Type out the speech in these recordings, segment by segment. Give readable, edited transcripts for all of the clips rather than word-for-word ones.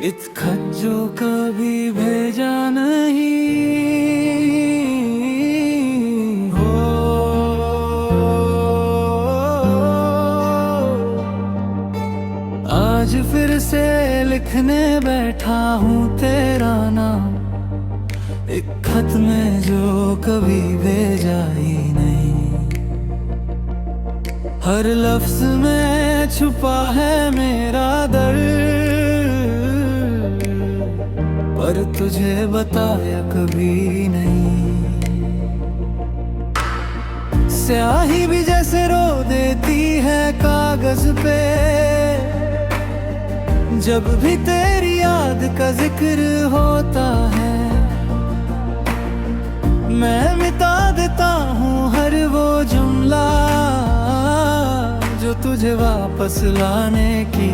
इत खत जो कभी भेजा नहीं हो, आज फिर से लिखने बैठा हूँ तेरा नाम, एक खत में जो कभी भेजा ही नहीं। हर लफ्ज में छुपा है मेरा दर्द, पर तुझे बताया कभी नहीं। स्याही भी जैसे रो देती है कागज पे, जब भी तेरी याद का जिक्र होता है। मैं मिटा देता हूँ हर वो जुमला जो तुझे वापस लाने की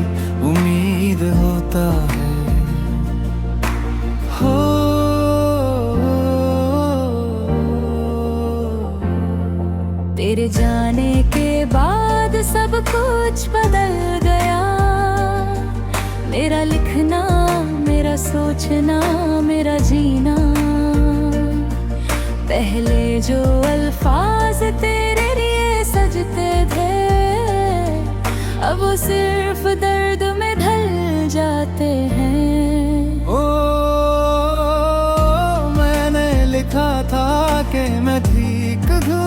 उम्मीद होता है। हो तेरे जाने के बाद सब कुछ बदल गया, मेरा लिखना, मेरा सोचना, मेरा जीना। पहले जो अल्फाज तेरे लिए सजते थे, अब वो सिर्फ दर्द में ढल जाते हैं। ओ मैंने लिखा था कि मैं ठीक हूँ,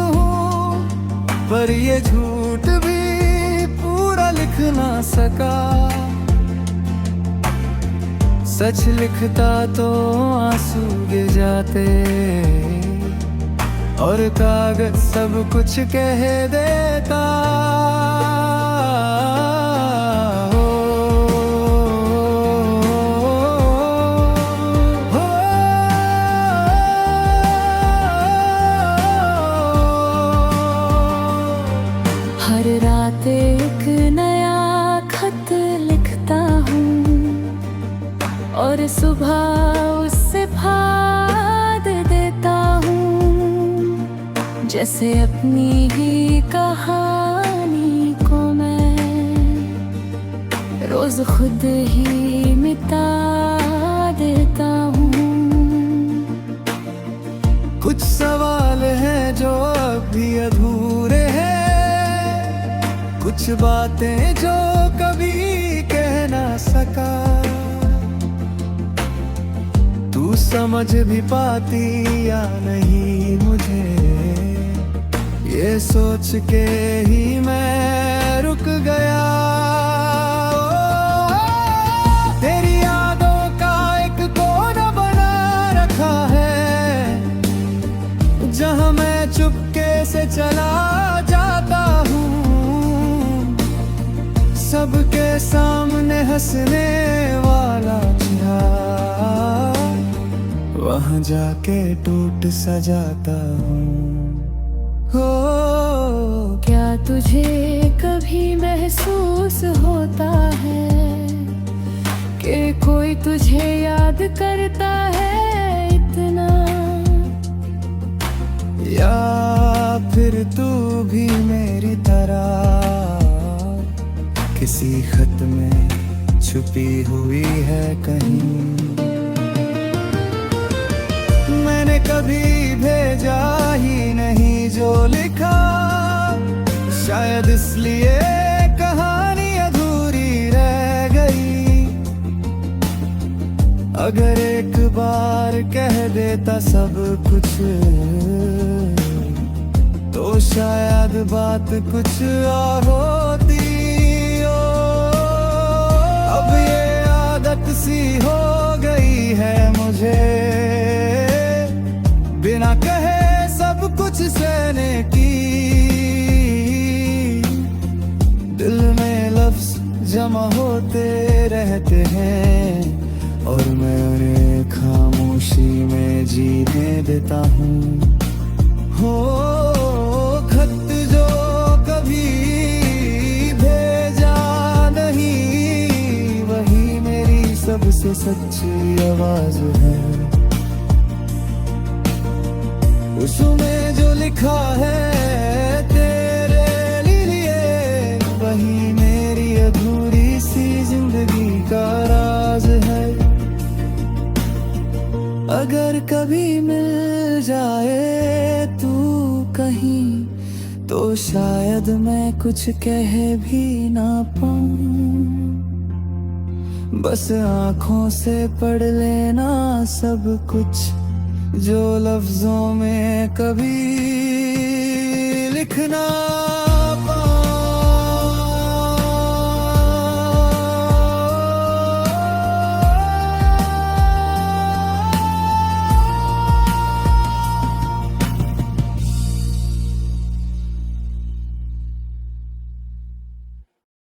पर ये झूठ भी पूरा लिख ना सका। सच लिखता तो आंसू गिर जाते, और कागज सब कुछ कह देता। हर रात एक नया खत लिखता हूँ, और सुबह उससे फाड़ देता हूँ, जैसे अपनी ही कहानी को मैं रोज खुद ही मिटा देता हूँ। कुछ सवाल हैं जो अभी अधूरे हैं, कुछ बातें जो कभी कह ना सका। तू समझ भी पाती या नहीं मुझे, ये सोच के ही मैं रुक गया। तेरी यादों का एक कोना बना रखा है, जहां मैं चुपके से चला जाता हूँ, सबके सामने हंसने वाला चेहरा, वहां जाके टूट सा जाता हूँ। हो क्या तुझे कभी महसूस होता है कि कोई तुझे याद करता है इतना, या फिर तू भी मेरी तरह किसी खत में छुपी हुई है कहीं। मैंने कभी भेजा ही नहीं जो लिखा, शायद इसलिए कहानी अधूरी रह गई। अगर एक बार कह देता सब कुछ, तो शायद बात कुछ और होती। अब ये आदत सी हो गई है मुझे, बिना कहे सब कुछ सहने की। दिल में लफ्ज जमा होते रहते हैं, और मैं उन्हें खामोशी में जीने देता हूँ। हो खत जो कभी भेजा नहीं, वही मेरी सबसे सच्ची आवाज है। उसमें जो लिखा है तेरे लिए, वही मेरी अधूरी सी जिंदगी का राज है। शायद मैं कुछ कह भी ना पाऊं, बस आंखों से पढ़ लेना सब कुछ जो लफ्जों में कभी लिखना